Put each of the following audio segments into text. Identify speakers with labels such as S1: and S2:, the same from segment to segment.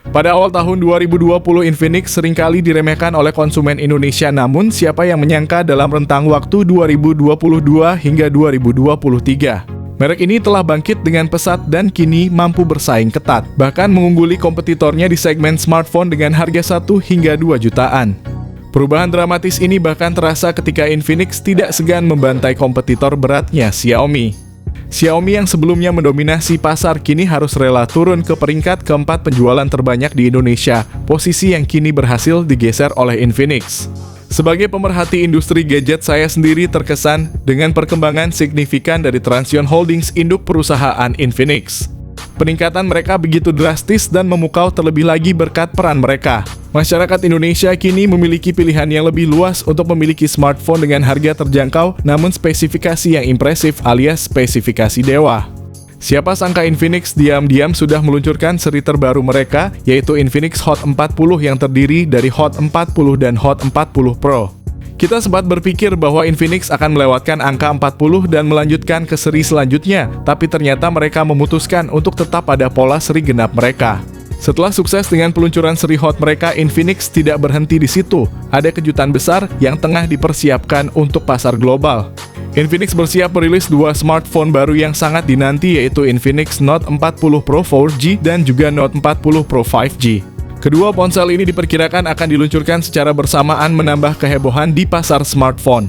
S1: Pada awal tahun 2020, Infinix seringkali diremehkan oleh konsumen Indonesia, namun siapa yang menyangka dalam rentang waktu 2022 hingga 2023. Merek ini telah bangkit dengan pesat dan kini mampu bersaing ketat, bahkan mengungguli kompetitornya di segmen smartphone dengan harga 1 hingga 2 jutaan. Perubahan dramatis ini bahkan terasa ketika Infinix tidak segan membantai kompetitor beratnya Xiaomi. Xiaomi yang sebelumnya mendominasi pasar kini harus rela turun ke peringkat keempat penjualan terbanyak di Indonesia, posisi yang kini berhasil digeser oleh Infinix. Sebagai pemerhati industri gadget, saya sendiri terkesan dengan perkembangan signifikan dari Transsion Holdings, induk perusahaan Infinix. Peningkatan mereka begitu drastis dan memukau terlebih lagi berkat peran mereka. Masyarakat Indonesia kini memiliki pilihan yang lebih luas untuk memiliki smartphone dengan harga terjangkau namun spesifikasi yang impresif alias spesifikasi dewa. Siapa sangka Infinix diam-diam sudah meluncurkan seri terbaru mereka, yaitu Infinix Hot 40 yang terdiri dari Hot 40 dan Hot 40 Pro. Kita sempat berpikir bahwa Infinix akan melewatkan angka 40 dan melanjutkan ke seri selanjutnya, tapi ternyata mereka memutuskan untuk tetap pada pola seri genap mereka. Setelah sukses dengan peluncuran seri Hot mereka, Infinix tidak berhenti di situ. Ada kejutan besar yang tengah dipersiapkan untuk pasar global. Infinix bersiap merilis dua smartphone baru yang sangat dinanti, yaitu Infinix Note 40 Pro 4G dan juga Note 40 Pro 5G. Kedua ponsel ini diperkirakan akan diluncurkan secara bersamaan, menambah kehebohan di pasar smartphone.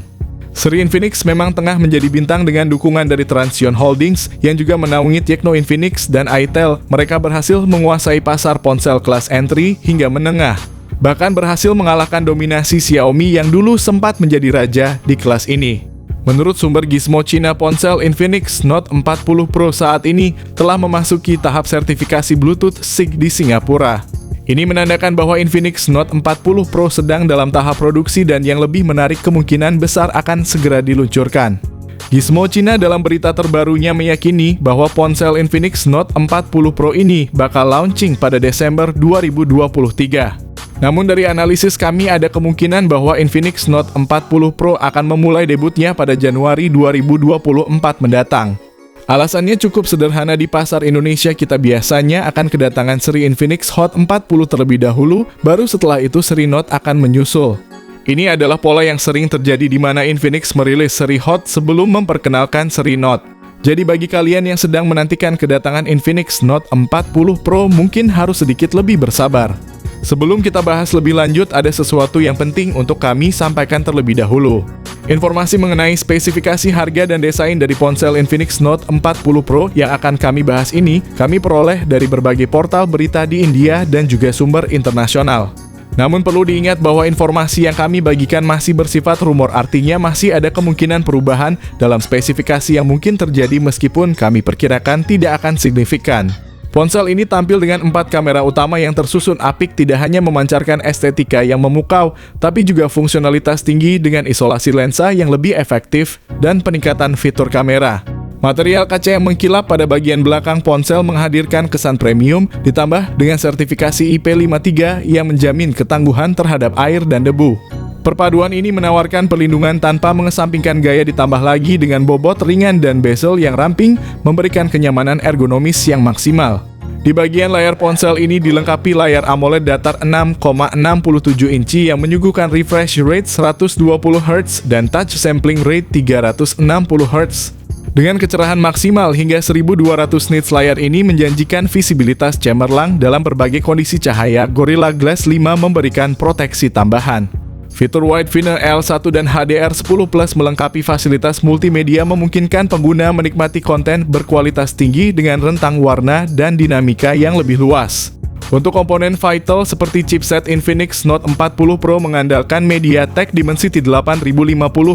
S1: Seri Infinix memang tengah menjadi bintang dengan dukungan dari Transsion Holdings yang juga menaungi Tecno Infinix dan itel. Mereka berhasil menguasai pasar ponsel kelas entry hingga menengah. Bahkan berhasil mengalahkan dominasi Xiaomi yang dulu sempat menjadi raja di kelas ini. Menurut sumber Gizmo Cina, ponsel Infinix Note 40 Pro saat ini telah memasuki tahap sertifikasi Bluetooth SIG di Singapura. Ini menandakan bahwa Infinix Note 40 Pro sedang dalam tahap produksi dan yang lebih menarik kemungkinan besar akan segera diluncurkan. Gizmo Cina dalam berita terbarunya meyakini bahwa ponsel Infinix Note 40 Pro ini bakal launching pada Desember 2023. Namun dari analisis kami ada kemungkinan bahwa Infinix Note 40 Pro akan memulai debutnya pada Januari 2024 mendatang. Alasannya cukup sederhana, di pasar Indonesia kita biasanya akan kedatangan seri Infinix Hot 40 terlebih dahulu, baru setelah itu seri Note akan menyusul. Ini adalah pola yang sering terjadi di mana Infinix merilis seri Hot sebelum memperkenalkan seri Note. Jadi bagi kalian yang sedang menantikan kedatangan Infinix Note 40 Pro mungkin harus sedikit lebih bersabar. Sebelum kita bahas lebih lanjut, ada sesuatu yang penting untuk kami sampaikan terlebih dahulu. Informasi mengenai spesifikasi, harga, dan desain dari ponsel Infinix Note 40 Pro yang akan kami bahas ini, kami peroleh dari berbagai portal berita di India dan juga sumber internasional. Namun perlu diingat bahwa informasi yang kami bagikan masih bersifat rumor, artinya masih ada kemungkinan perubahan dalam spesifikasi yang mungkin terjadi meskipun kami perkirakan tidak akan signifikan. Ponsel ini tampil dengan 4 kamera utama yang tersusun apik, tidak hanya memancarkan estetika yang memukau, tapi juga fungsionalitas tinggi dengan isolasi lensa yang lebih efektif dan peningkatan fitur kamera. Material kaca yang mengkilap pada bagian belakang ponsel menghadirkan kesan premium, ditambah dengan sertifikasi IP53 yang menjamin ketangguhan terhadap air dan debu. Perpaduan ini menawarkan perlindungan tanpa mengesampingkan gaya, ditambah lagi dengan bobot ringan dan bezel yang ramping, memberikan kenyamanan ergonomis yang maksimal. Di bagian layar ponsel ini dilengkapi layar AMOLED datar 6,67 inci yang menyuguhkan refresh rate 120 Hz dan touch sampling rate 360 Hz. Dengan kecerahan maksimal hingga 1200 nits, layar ini menjanjikan visibilitas cemerlang dalam berbagai kondisi cahaya. Gorilla Glass 5 memberikan proteksi tambahan. Fitur Wide Finder L1 dan HDR10 Plus melengkapi fasilitas multimedia, memungkinkan pengguna menikmati konten berkualitas tinggi dengan rentang warna dan dinamika yang lebih luas. Untuk komponen vital seperti chipset, Infinix Note 40 Pro mengandalkan MediaTek Dimensity 8050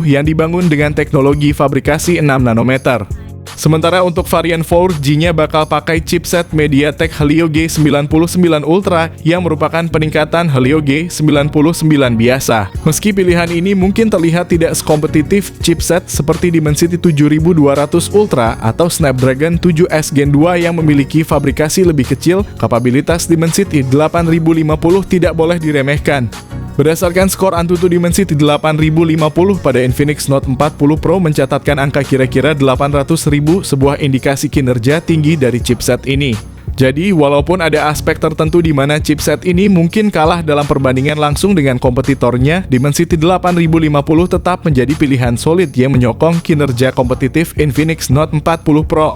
S1: yang dibangun dengan teknologi fabrikasi 6 nanometer. Sementara untuk varian 4G-nya bakal pakai chipset MediaTek Helio G99 Ultra yang merupakan peningkatan Helio G99 biasa. Meski pilihan ini mungkin terlihat tidak sekompetitif chipset seperti Dimensity 7200 Ultra atau Snapdragon 7S Gen 2 yang memiliki fabrikasi lebih kecil, kapabilitas Dimensity 8050 tidak boleh diremehkan. Berdasarkan skor Antutu Dimensity 8050 pada Infinix Note 40 Pro mencatatkan angka kira-kira 800.000, sebuah indikasi kinerja tinggi dari chipset ini. Jadi, walaupun ada aspek tertentu di mana chipset ini mungkin kalah dalam perbandingan langsung dengan kompetitornya, Dimensity 8050 tetap menjadi pilihan solid yang menyokong kinerja kompetitif Infinix Note 40 Pro.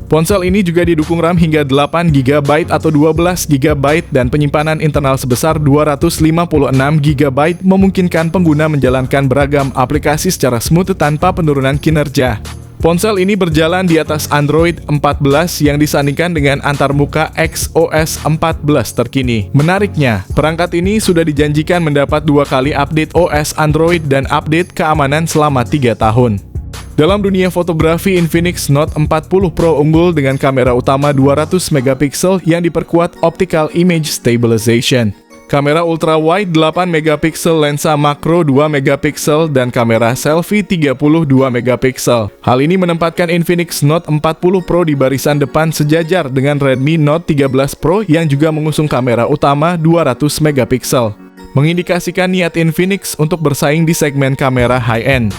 S1: Ponsel ini juga didukung RAM hingga 8GB atau 12GB dan penyimpanan internal sebesar 256GB memungkinkan pengguna menjalankan beragam aplikasi secara smooth tanpa penurunan kinerja. Ponsel ini berjalan di atas Android 14 yang disandingkan dengan antarmuka XOS 14 terkini. Menariknya, perangkat ini sudah dijanjikan mendapat 2 kali update OS Android dan update keamanan selama 3 tahun. Dalam dunia fotografi, Infinix Note 40 Pro unggul dengan kamera utama 200MP yang diperkuat Optical Image Stabilization. Kamera ultrawide 8MP, lensa makro 2MP, dan kamera selfie 32MP. Hal ini menempatkan Infinix Note 40 Pro di barisan depan sejajar dengan Redmi Note 13 Pro yang juga mengusung kamera utama 200MP, mengindikasikan niat Infinix untuk bersaing di segmen kamera high-end.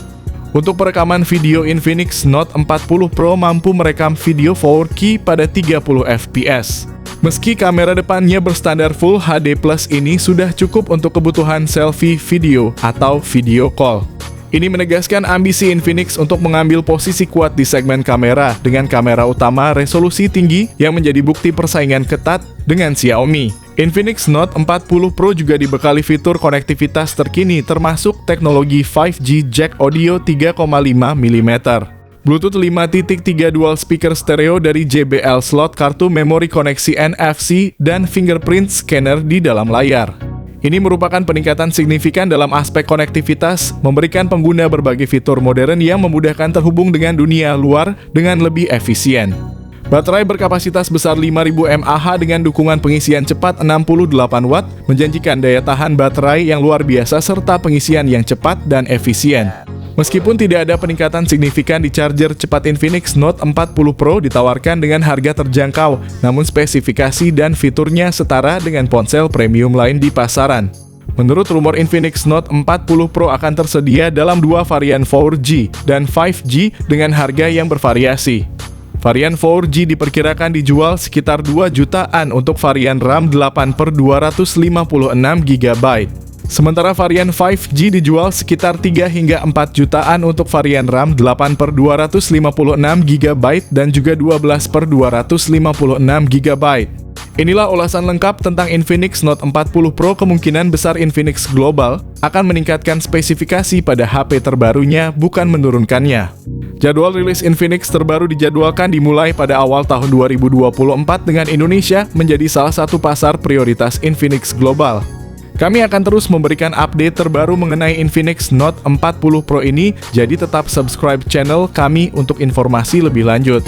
S1: Untuk perekaman video, Infinix Note 40 Pro mampu merekam video 4K pada 30fps. Meski kamera depannya berstandar Full HD+, ini sudah cukup untuk kebutuhan selfie video atau video call. Ini menegaskan ambisi Infinix untuk mengambil posisi kuat di segmen kamera dengan kamera utama resolusi tinggi yang menjadi bukti persaingan ketat dengan Xiaomi. Infinix Note 40 Pro juga dibekali fitur konektivitas terkini termasuk teknologi 5G jack audio 3,5mm. Bluetooth 5.3 dual speaker stereo dari JBL, slot kartu memori koneksi NFC, dan fingerprint scanner di dalam layar. Ini merupakan peningkatan signifikan dalam aspek konektivitas, memberikan pengguna berbagai fitur modern yang memudahkan terhubung dengan dunia luar dengan lebih efisien. Baterai berkapasitas besar 5000 mAh dengan dukungan pengisian cepat 68 Watt, menjanjikan daya tahan baterai yang luar biasa serta pengisian yang cepat dan efisien. Meskipun tidak ada peningkatan signifikan di charger cepat, Infinix Note 40 Pro ditawarkan dengan harga terjangkau, namun spesifikasi dan fiturnya setara dengan ponsel premium lain di pasaran. Menurut rumor, Infinix Note 40 Pro akan tersedia dalam 2 varian 4G dan 5G dengan harga yang bervariasi. Varian 4G diperkirakan dijual sekitar 2 jutaan untuk varian RAM 8/256GB. Sementara varian 5G dijual sekitar 3 hingga 4 jutaan untuk varian RAM 8/256GB dan juga 12/256GB. Inilah ulasan lengkap tentang Infinix Note 40 Pro. Kemungkinan besar Infinix Global akan meningkatkan spesifikasi pada HP terbarunya, bukan menurunkannya. Jadwal rilis Infinix terbaru dijadwalkan dimulai pada awal tahun 2024 dengan Indonesia menjadi salah satu pasar prioritas Infinix Global. Kami akan terus memberikan update terbaru mengenai Infinix Note 40 Pro ini, jadi tetap subscribe channel kami untuk informasi lebih lanjut.